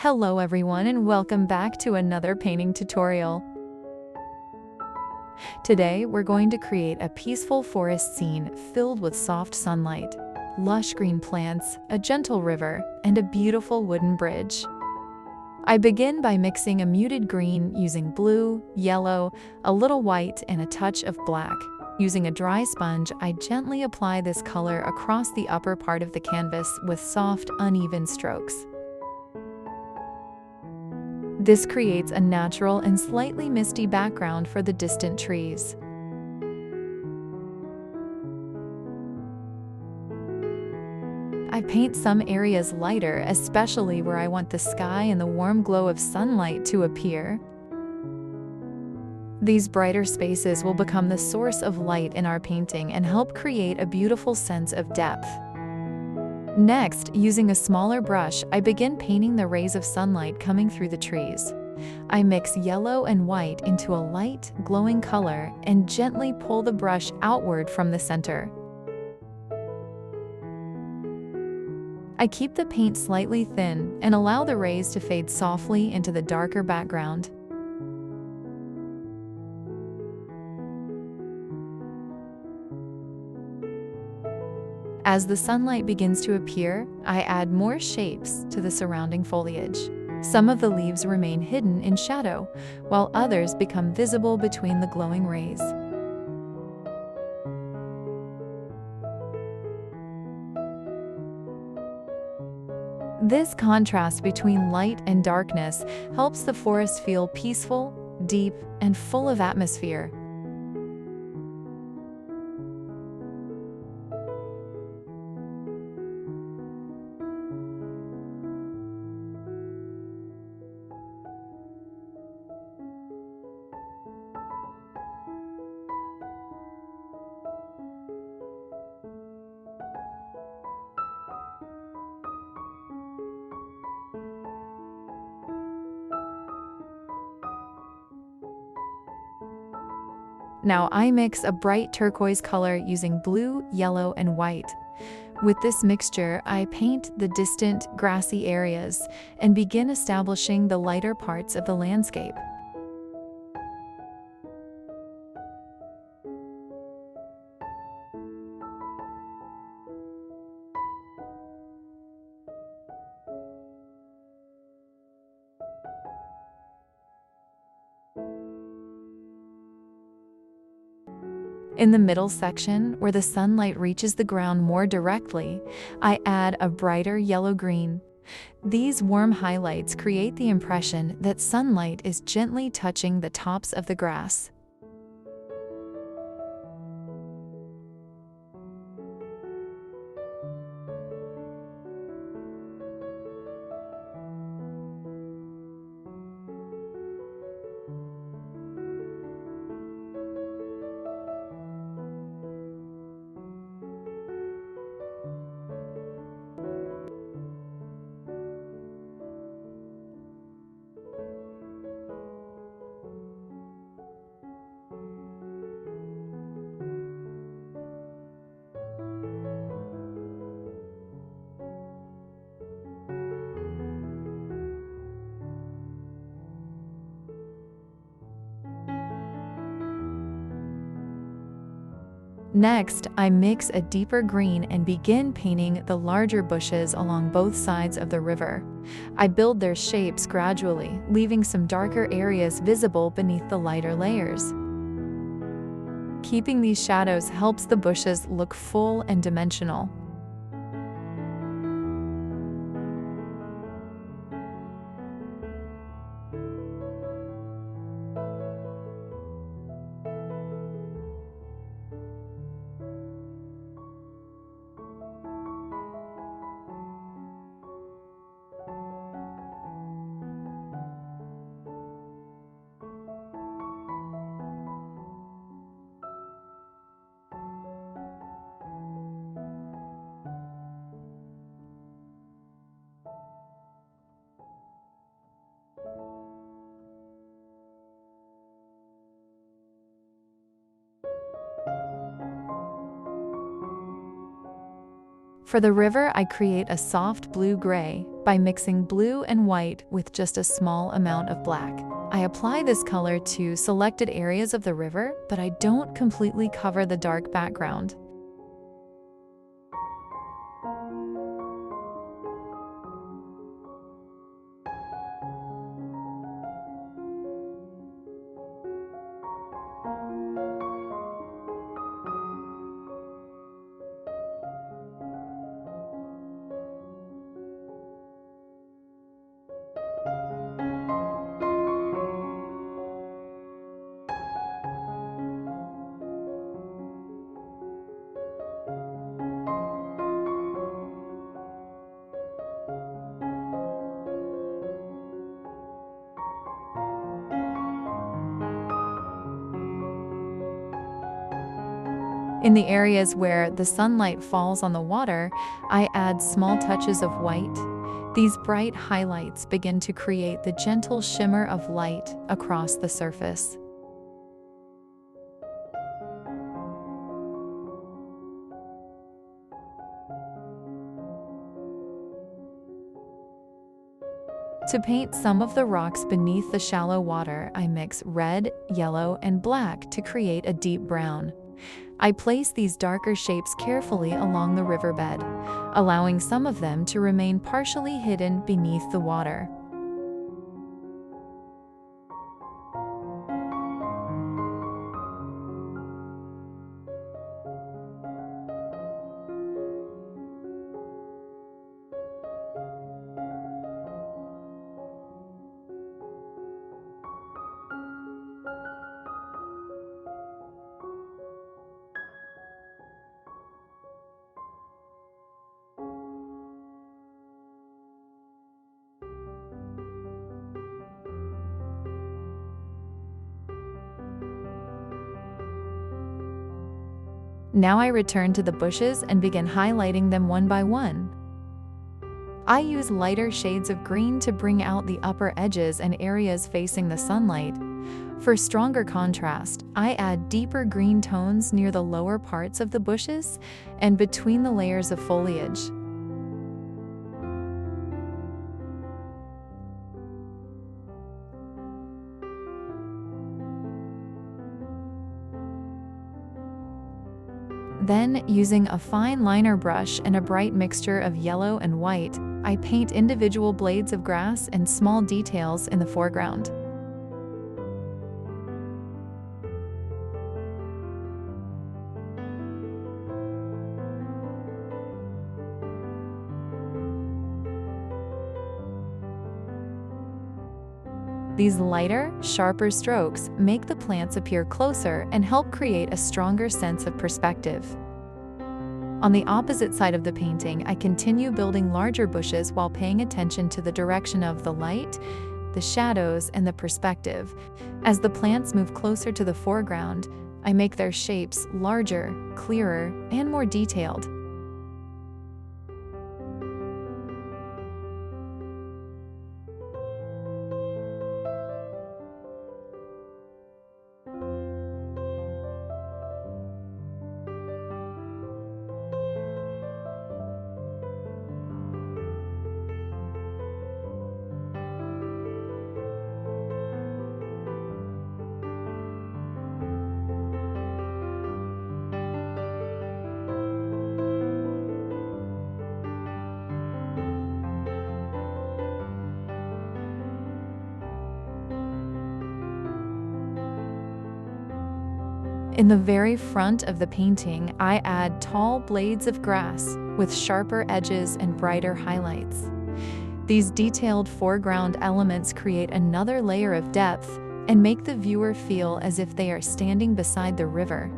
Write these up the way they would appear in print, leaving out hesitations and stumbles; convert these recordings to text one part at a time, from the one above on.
Hello everyone and welcome back to another painting tutorial. Today we're going to create a peaceful forest scene filled with soft sunlight, lush green plants, a gentle river, and a beautiful wooden bridge. I begin by mixing a muted green using blue, yellow, a little white, and a touch of black. Using a dry sponge, I gently apply this color across the upper part of the canvas with soft, uneven strokes. This creates a natural and slightly misty background for the distant trees. I paint some areas lighter, especially where I want the sky and the warm glow of sunlight to appear. These brighter spaces will become the source of light in our painting and help create a beautiful sense of depth. Next, using a smaller brush, I begin painting the rays of sunlight coming through the trees. I mix yellow and white into a light, glowing color and gently pull the brush outward from the center. I keep the paint slightly thin and allow the rays to fade softly into the darker background. As the sunlight begins to appear, I add more shapes to the surrounding foliage. Some of the leaves remain hidden in shadow, while others become visible between the glowing rays. This contrast between light and darkness helps the forest feel peaceful, deep, and full of atmosphere. Now I mix a bright turquoise color using blue, yellow, and white. With this mixture, I paint the distant, grassy areas and begin establishing the lighter parts of the landscape. In the middle section, where the sunlight reaches the ground more directly, I add a brighter yellow-green. These warm highlights create the impression that sunlight is gently touching the tops of the grass. Next, I mix a deeper green and begin painting the larger bushes along both sides of the river. I build their shapes gradually, leaving some darker areas visible beneath the lighter layers. Keeping these shadows helps the bushes look full and dimensional. For the river, I create a soft blue-gray, by mixing blue and white with just a small amount of black. I apply this color to selected areas of the river, but I don't completely cover the dark background. In the areas where the sunlight falls on the water, I add small touches of white. These bright highlights begin to create the gentle shimmer of light across the surface. To paint some of the rocks beneath the shallow water, I mix red, yellow, and black to create a deep brown. I place these darker shapes carefully along the riverbed, allowing some of them to remain partially hidden beneath the water. Now I return to the bushes and begin highlighting them one by one. I use lighter shades of green to bring out the upper edges and areas facing the sunlight. For stronger contrast, I add deeper green tones near the lower parts of the bushes and between the layers of foliage. Then, using a fine liner brush and a bright mixture of yellow and white, I paint individual blades of grass and small details in the foreground. These lighter, sharper strokes make the plants appear closer and help create a stronger sense of perspective. On the opposite side of the painting, I continue building larger bushes while paying attention to the direction of the light, the shadows, and the perspective. As the plants move closer to the foreground, I make their shapes larger, clearer, and more detailed. In the very front of the painting, I add tall blades of grass with sharper edges and brighter highlights. These detailed foreground elements create another layer of depth and make the viewer feel as if they are standing beside the river.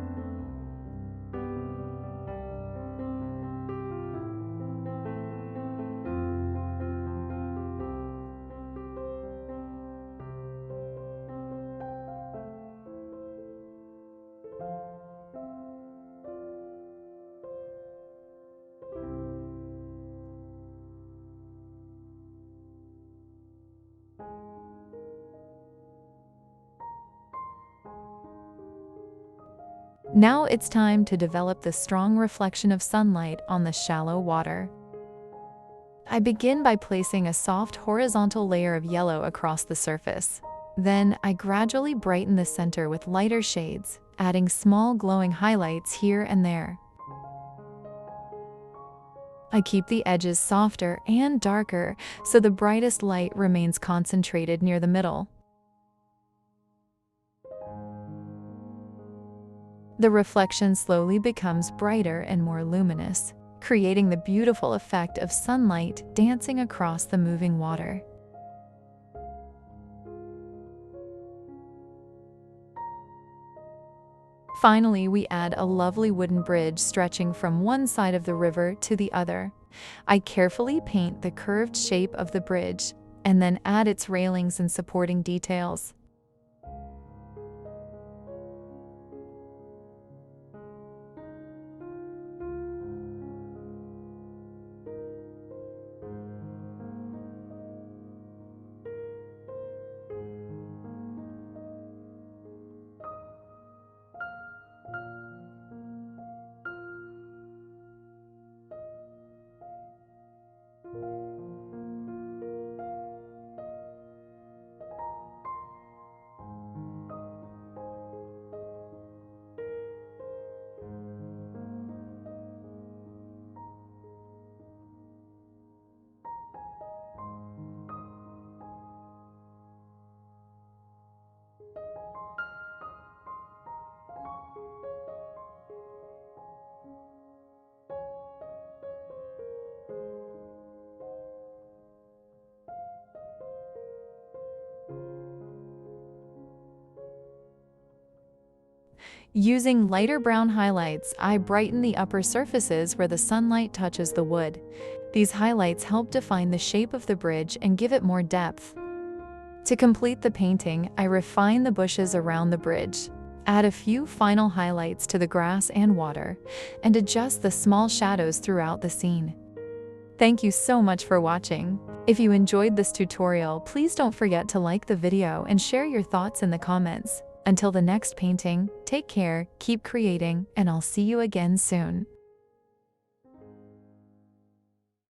Now it's time to develop the strong reflection of sunlight on the shallow water. I begin by placing a soft horizontal layer of yellow across the surface. Then I gradually brighten the center with lighter shades, adding small glowing highlights here and there. I keep the edges softer and darker so the brightest light remains concentrated near the middle. The reflection slowly becomes brighter and more luminous, creating the beautiful effect of sunlight dancing across the moving water. Finally, we add a lovely wooden bridge stretching from one side of the river to the other. I carefully paint the curved shape of the bridge and then add its railings and supporting details. Using lighter brown highlights, I brighten the upper surfaces where the sunlight touches the wood. These highlights help define the shape of the bridge and give it more depth. To complete the painting, I refine the bushes around the bridge, add a few final highlights to the grass and water, and adjust the small shadows throughout the scene. Thank you so much for watching. If you enjoyed this tutorial, please don't forget to like the video and share your thoughts in the comments. Until the next painting, take care, keep creating, and I'll see you again soon.